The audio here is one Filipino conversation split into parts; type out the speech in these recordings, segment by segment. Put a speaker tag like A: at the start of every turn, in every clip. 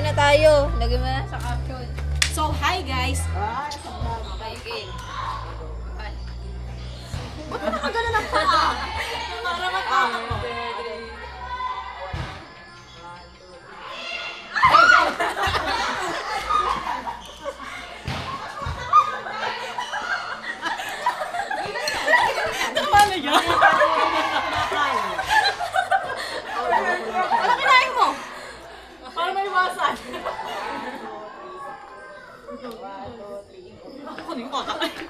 A: na tayo. Lagyan mo na sa caption.
B: So, hi guys!
A: Okay, game.
B: Ba't mo nakagana ng paa? Para matama mo. Tama na yan! Ano kinain mo? Para maiwasan. Ako na yung kakakain.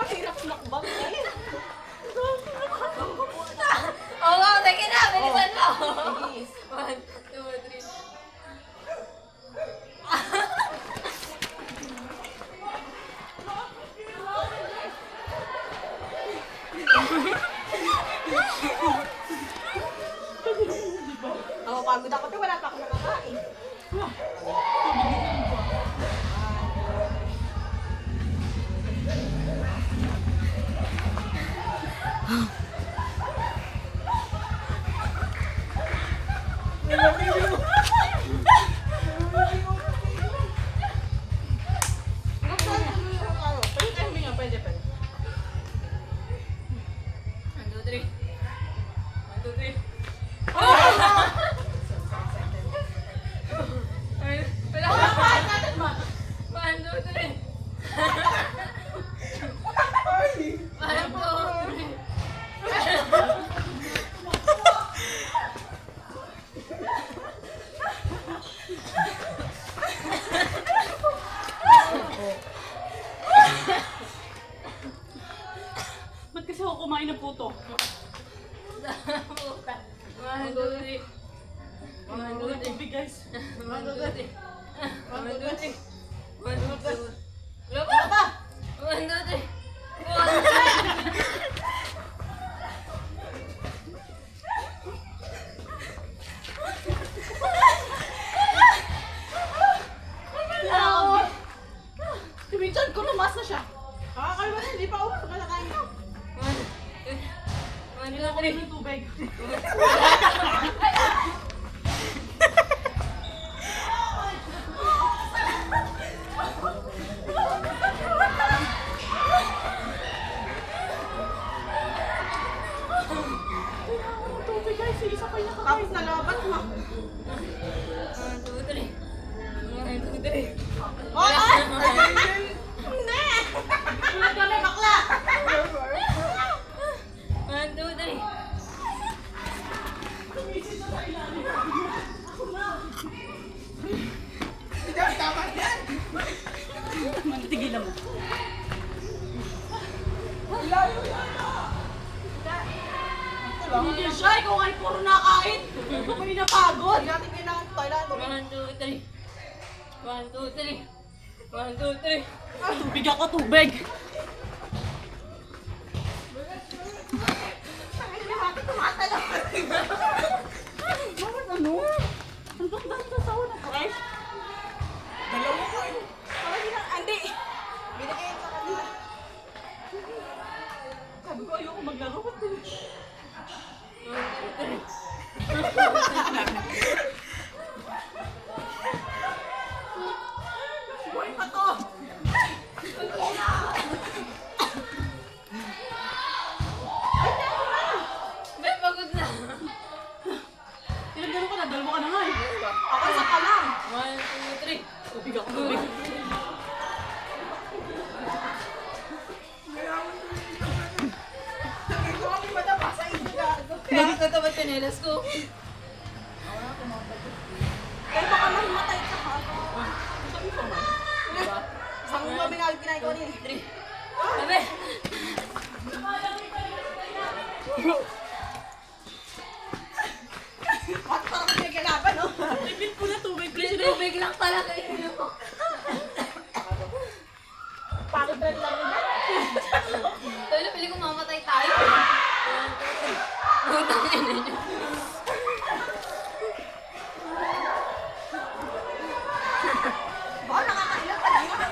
B: Mahirap lakbang eh.
A: Oo nga, sige na. Bilisan mo. 1, 2, 3.
B: Pagod ako, wala pa ako nakakain.
C: Ba't kasi ako kumain ng puto?
A: 1, 2, 3. 1, 2, 3.
C: Tubig guys.
A: 1, 2, 3. 1, 2, 3. 1, 2, 3. Wala pa! 1, 2, 3. 1, 2, 3.
B: Tuminchan ko, lumas na siya. Kakakaliwa na, hindi pa ako nakalakain ko.
A: 1, 2,
C: Kailangan ko
A: 3.
C: ng tubig. Kailangan ko ng tubig guys. Isa pa yung nakakain.
B: Tapos nalabat mo.
A: 1, 2, 3. 1, 2, 3.
B: Oh, hindi! Wala kami bakla!
A: 1, 2, 3.
C: Tigilan mo. Hindi siya. Ikaw ay puro nakain. Ikaw pa napagod.
B: Hindi natin kailangan ito. Kailangan ito.
A: 1, 2, 3. 1, 2, 3. 1, 2, 3.
C: Tubig ako, tubig.
B: Hindi natin tumatalaw.
C: Bakit ano? Ang ganda sa sawa ng Christ.
B: Dalawa ko eh. Parang hindi na, hindi. Binigay sa kanila.
C: Sabi ko ayoko maglaro.
A: 1, 2, 3.
B: Buhay pa to.
A: May pagod na.
C: Tinagdaro ka na, dalawa ka na nga eh.
B: Ako isa ka lang.
A: 1, 2, 3.
C: Tubig ako, tubig.
B: Sabi ko kami madama sa inyo gago.
A: Kaya katapat pinelas ko.
B: Kaya baka mahimatay ka ha. Sabi ko man. Isang kami nga kinain ko rin.
A: 3. Sabi.
B: At parang pinagkalaban no?
C: Ipit ko na tubig, please.
A: Tubig lang pala kayo.
B: Pagod rin lang nila.
A: Tayo na pili ko mamatay tayo. 1, 2, 3. Utang ina niyo.
B: Baka nakakailan ka na yun.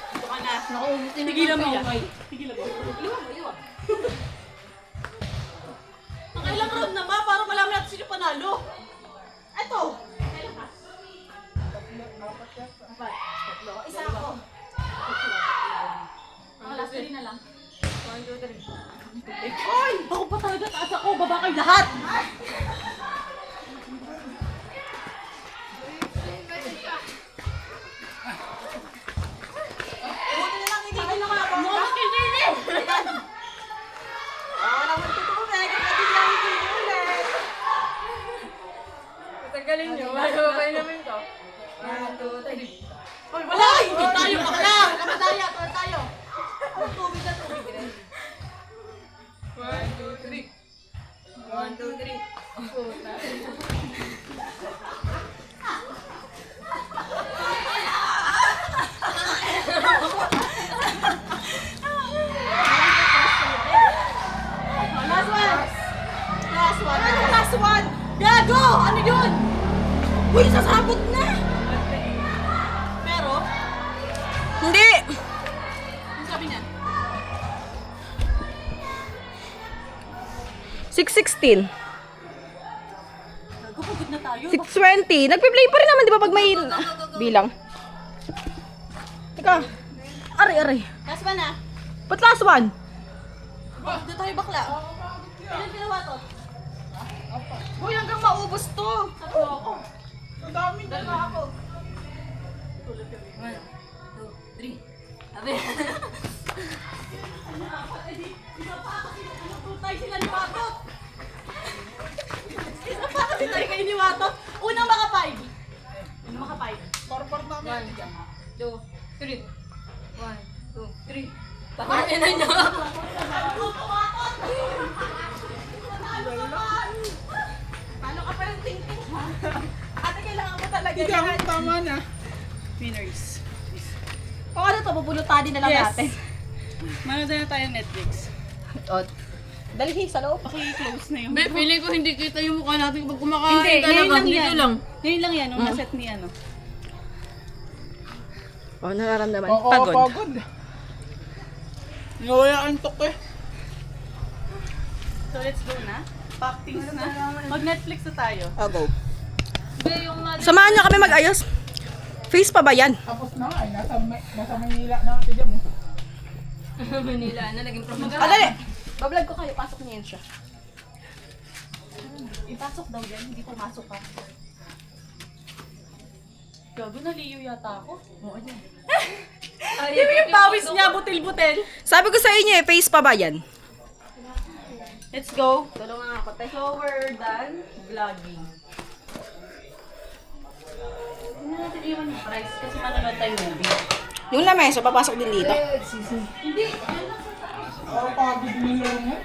C: Ito ka na.
A: Naku,
C: Tigilan mo yan.
A: kamay.
C: Tigilan mo.
B: Iwan mo, iwan.
C: Ay! Ako pa talaga, taas ako. Baba kayo lahat.
B: Buti na lang hindi ko nakabang.
C: Mga kikili!
B: Walang magtutubig. Kapatid lang hindi ulit.
A: Tagalin nyo. Bago pa namin ko. 1, 2, 3.
B: Hoy,
C: Wala! Hindi tayo bakla! Kamadaya, tuwa tayo.
B: Tubig na tubig rin.
A: 1, 2, 3. 1, 2, 3. Puta.
B: Last one. Last one. Anong last one?
C: Gago! Ano yun?
B: Uy, sasabot na.
C: Pero,
B: Hindi.
C: ano sabi niya?
B: 6:16.
C: Gago, pagod na tayo.
B: 6:20. Nagpe-play pa rin naman, di ba, pag may bilang. Teka. Aray.
C: Last one na.
B: Ba't last one?
C: Pagod na tayo bakla. Ilan ginawa to?
B: Uy, hanggang maubos to.
C: Tatlo ako.
B: Ang dami dala ako.
A: 1, 2, 3. Sabi.
C: Isa pa kasi tutay sila ni Watot. Isa pa kasi tayo kayo ni Watot. Unang maka 5. Unang maka 5.
B: Parpar namin.
A: 1, 2, 3. 1, 2, 3. Pakain na nyo.
B: Paano ka parang tingting? Ate, kailangan mo talaga
D: Ikaw,
B: yan.
D: tama na. Winners.
B: O ano to, pupulutanin na lang
D: Yes.
B: natin.
D: Manood na tayo Netflix.
B: O, dalhin sa loob.
D: Paki-close na yung...
A: Be, feeling ko hindi kita yung mukha natin pag kumakain
D: Hindi,
A: talaga.
D: ngayon lang
A: Dito
D: yan.
A: lang.
D: Ngayon lang yan, nung naset ni ano.
B: O, nararamdaman.
D: Oo, pagod. Nawala antok eh.
C: So let's go na. Practice na. Mag-Netflix na tayo.
B: O, go.
A: Be, yung mother...
B: Samahan niyo kami mag-ayos. Face pa ba yan?
D: Tapos na nga eh, nasa Manila na ate dyan mo.
A: Manila na, naging promoter.
B: O, dali. Bablog ko kayo, pasok niyo yan siya.
C: Ipasok daw yan, hindi pumasok ka. Gago, naliyo yata ako. Oo, yan. Yung pawis niya, butil-butil.
B: Sabi ko sa inyo eh, face pa ba yan?
C: Let's go.
B: Tulungan ako, te.
C: So we're done vlogging. Hindi na natin iwan yung price kasi manonood tayo movie.
B: Yung lamesa, papasok din dito.
C: Hindi, yan lang sa taas.
D: Oo, pagod mo lang mo.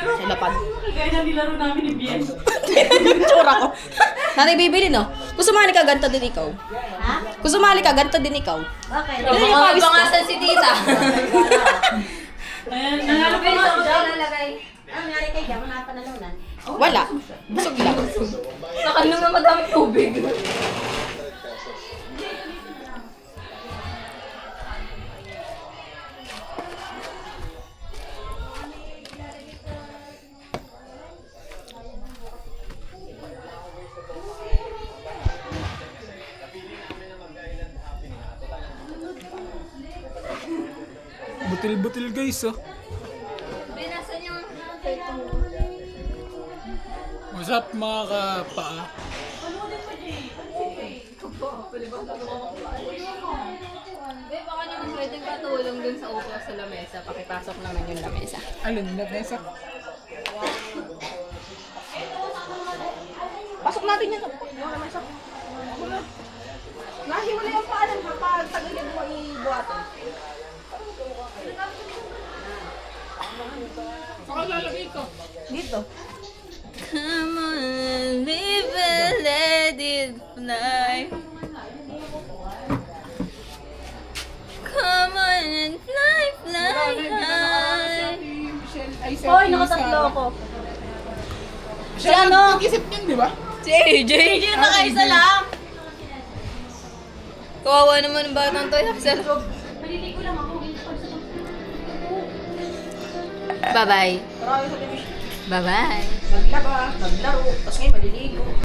B: Sa lapad.
C: Kaya na nilaro namin ni Bien.
B: Tsura ko. Nanay bibili, no? Kung sumali ka, ganito din ikaw.
C: Ha?
B: Kung sumali ka, ganito din ikaw.
C: Okay.
B: Yun yung pawis ko.
A: Pangasan si tita.
C: Ayan, nanalo pa nga siya.
E: Ano nangyari kay Jam? Wala pa nalunan?
B: Wala. Busog lang.
A: Sa kanong na madaming tubig.
D: Butil-butil guys oh.
A: Be, nasan yung...
D: What's up mga kapaa?
A: Be, baka naman pwedeng patulong dun sa upo sa lamesa. Pakipasok naman yung lamesa.
D: Alin na besa?
B: Pasok natin yan. Yung lamesa. Nahiwalay ang paanan kapag tagilid mo ibuhatin.
D: Saka lalagay ko.
B: Dito.
A: Come on, live and let it fly. Come on and fly, fly high.
C: Hoy, nakatatlo ako.
D: Siya ano? Nag-isip niyan, di ba?
A: Si AJ.
C: Hindi na nakaisa lang.
A: Kawawa naman ang batang to.
C: Maliligo lang ako.
A: Bye-bye.
B: Marami sa television.
A: Bye-bye.
B: Maglaba, maglaro, tapos ngayon maliligo.